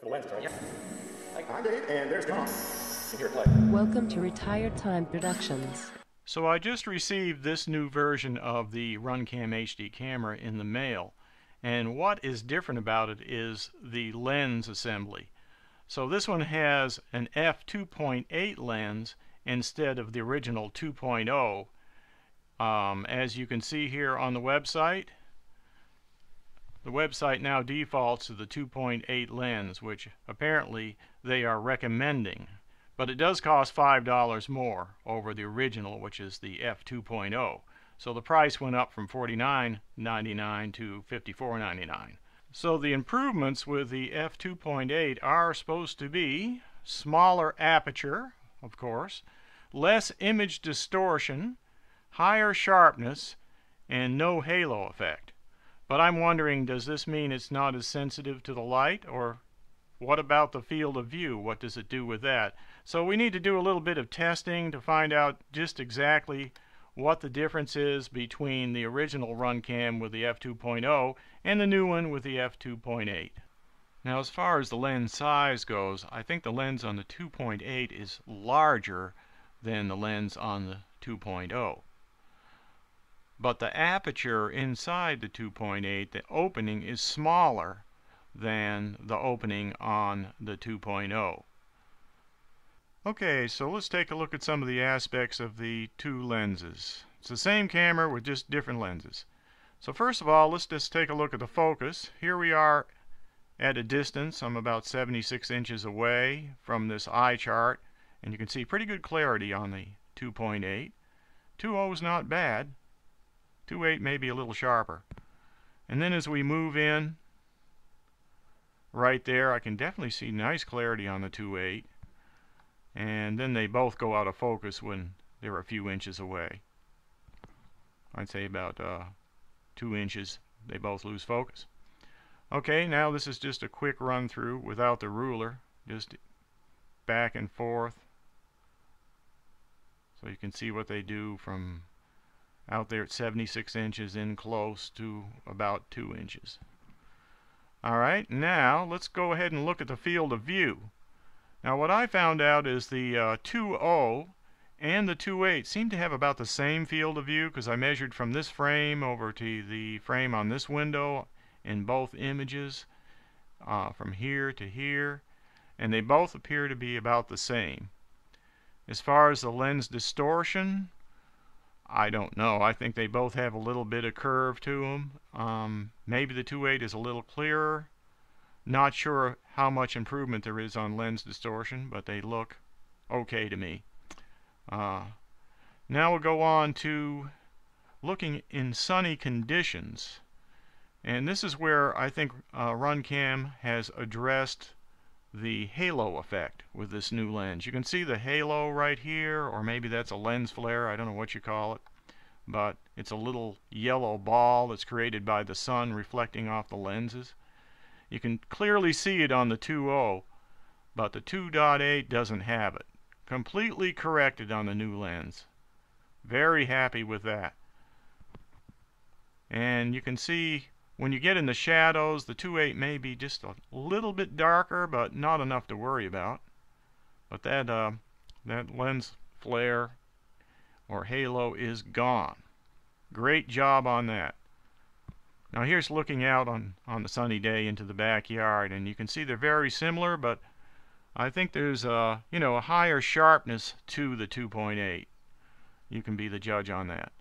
For the lens turn, yeah. I'm Dave, and there's John. Here, play. Welcome to Retired Time Productions. So I just received this new version of the RunCam HD camera in the mail, and what is different about it is the lens assembly. So this one has an f2.8 lens instead of the original 2.0. As you can see here on the website now defaults to the 2.8 lens, which apparently they are recommending. But it does cost $5 more over the original, which is the f2.0. So the price went up from $49.99 to $54.99. So the improvements with the f2.8 are supposed to be smaller aperture, of course, less image distortion, higher sharpness, and no halo effect. But I'm wondering, does this mean it's not as sensitive to the light, or what about the field of view? What does it do with that? So we need to do a little bit of testing to find out just exactly what the difference is between the original RunCam with the f2.0 and the new one with the f2.8. Now, as far as the lens size goes, I think the lens on the 2.8 is larger than the lens on the 2.0. But the aperture inside the 2.8, the opening is smaller than the opening on the 2.0. Okay, so let's take a look at some of the aspects of the two lenses. It's the same camera with just different lenses. So first of all, let's just take a look at the focus. Here we are at a distance. I'm about 76 inches away from this eye chart, and you can see pretty good clarity on the 2.8. 2.0 is not bad. 2.8 may be a little sharper. And then as we move in, right there, I can definitely see nice clarity on the 2.8. And then they both go out of focus when they're a few inches away. I'd say about 2 inches they both lose focus. Okay, now this is just a quick run through without the ruler, just back and forth, so you can see what they do from out there at 76 inches in close to about 2 inches. Alright, now let's go ahead and look at the field of view. Now what I found out is the 2.0 and the 2.8 seem to have about the same field of view, because I measured from this frame over to the frame on this window in both images, from here to here, and they both appear to be about the same. As far as the lens distortion, I don't know. I think they both have a little bit of curve to them. Maybe the 2.8 is a little clearer. Not sure how much improvement there is on lens distortion, but they look okay to me. Now we'll go on to looking in sunny conditions. And this is where I think RunCam has addressed the halo effect with this new lens. You can see the halo right here, or maybe that's a lens flare, I don't know what you call it, but it's a little yellow ball that's created by the sun reflecting off the lenses. You can clearly see it on the 2.0, but the 2.8 doesn't have it. Completely corrected on the new lens. Very happy with that. And you can see when you get in the shadows, the 2.8 may be just a little bit darker, but not enough to worry about. But that lens flare or halo is gone. Great job on that. Now here's looking out on the sunny day into the backyard, and you can see they're very similar, but I think there's a higher sharpness to the 2.8. You can be the judge on that.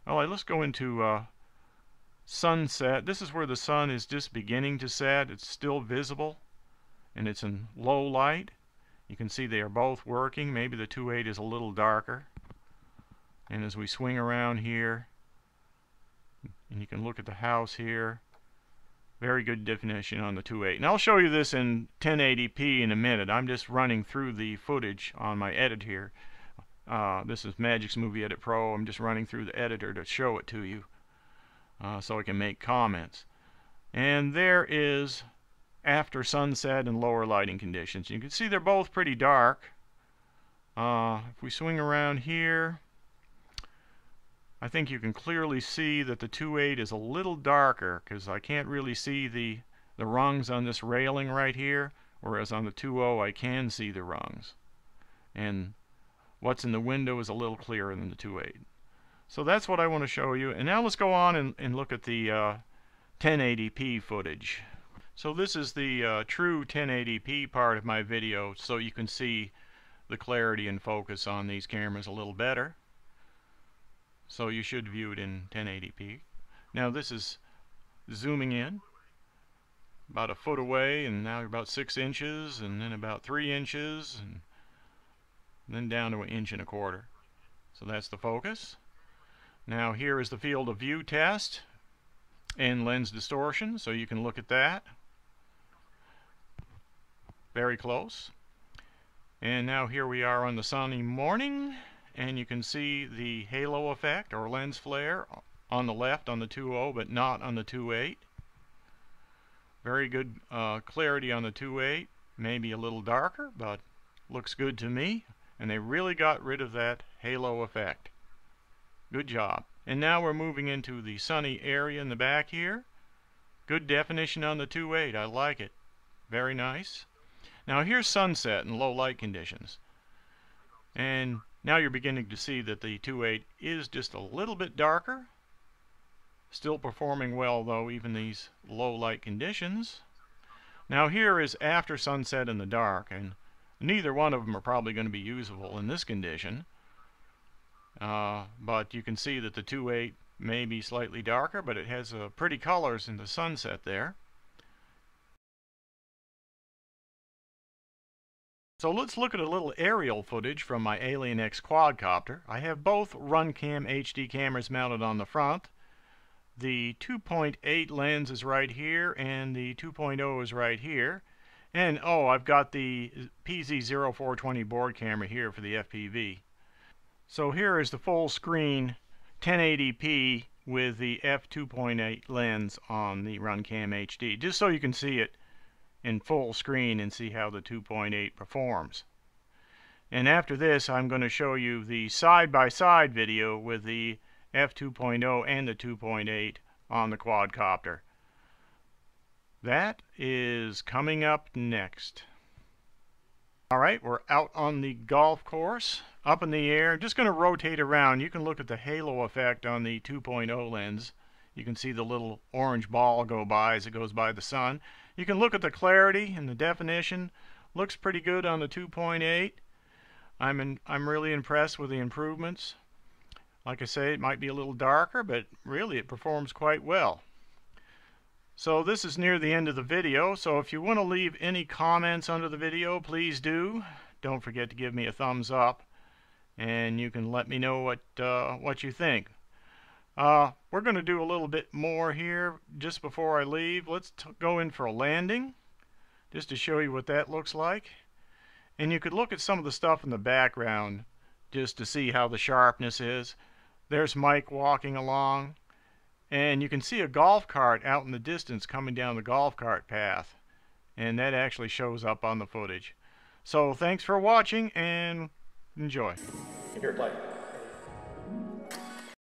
All right, let's go into sunset. This is where the sun is just beginning to set. It's still visible, and it's in low light. You can see they are both working. Maybe the 2.8 is a little darker. And as we swing around here, and you can look at the house here, very good definition on the 2.8. And I'll show you this in 1080p in a minute. I'm just running through the footage on my edit here. This is Magic's Movie Edit Pro. I'm just running through the editor to show it to you, so I can make comments. And there is after sunset and lower lighting conditions. You can see they're both pretty dark. If we swing around here, I think you can clearly see that the 2.8 is a little darker, because I can't really see the rungs on this railing right here, whereas on the 2.0 I can see the rungs. And what's in the window is a little clearer than the 2.8. So that's what I want to show you. And now let's go on and look at the 1080p footage. So this is the true 1080p part of my video, so you can see the clarity and focus on these cameras a little better. So you should view it in 1080p. Now this is zooming in about a foot away, and now you're about 6 inches, and then about 3 inches, and then down to 1.25 inches. So that's the focus. Now here is the field of view test and lens distortion, so you can look at that very close. And now here we are on the sunny morning, and you can see the halo effect or lens flare on the left on the 2.0 but not on the 2.8. Very good clarity on the 2.8, maybe a little darker, but looks good to me. And they really got rid of that halo effect. Good job. And now we're moving into the sunny area in the back here. Good definition on the 2.8. I like it. Very nice. Now here's sunset and low light conditions. And now you're beginning to see that the 2.8 is just a little bit darker. Still performing well though, even these low light conditions. Now here is after sunset in the dark, and neither one of them are probably going to be usable in this condition. But you can see that the 2.8 may be slightly darker, but it has pretty colors in the sunset there. So let's look at a little aerial footage from my Alien X quadcopter. I have both RunCam HD cameras mounted on the front. The 2.8 lens is right here, and the 2.0 is right here. And oh, I've got the PZ0420 board camera here for the FPV. So here is the full screen 1080p with the f2.8 lens on the RunCam HD, just so you can see it in full screen and see how the 2.8 performs. And after this I'm going to show you the side-by-side video with the f2.0 and the 2.8 on the quadcopter. That is coming up next. Alright, we're out on the golf course, up in the air. Just going to rotate around. You can look at the halo effect on the 2.0 lens. You can see the little orange ball go by as it goes by the sun. You can look at the clarity and the definition. Looks pretty good on the 2.8. I'm really impressed with the improvements. Like I say, it might be a little darker, but really it performs quite well. So this is near the end of the video, so if you want to leave any comments under the video, please do. Don't forget to give me a thumbs up, and you can let me know what you think. We're going to do a little bit more here just before I leave. Let's go in for a landing, just to show you what that looks like. And you could look at some of the stuff in the background just to see how the sharpness is. There's Mike walking along. And you can see a golf cart out in the distance coming down the golf cart path. And that actually shows up on the footage. So thanks for watching and enjoy. Here, play.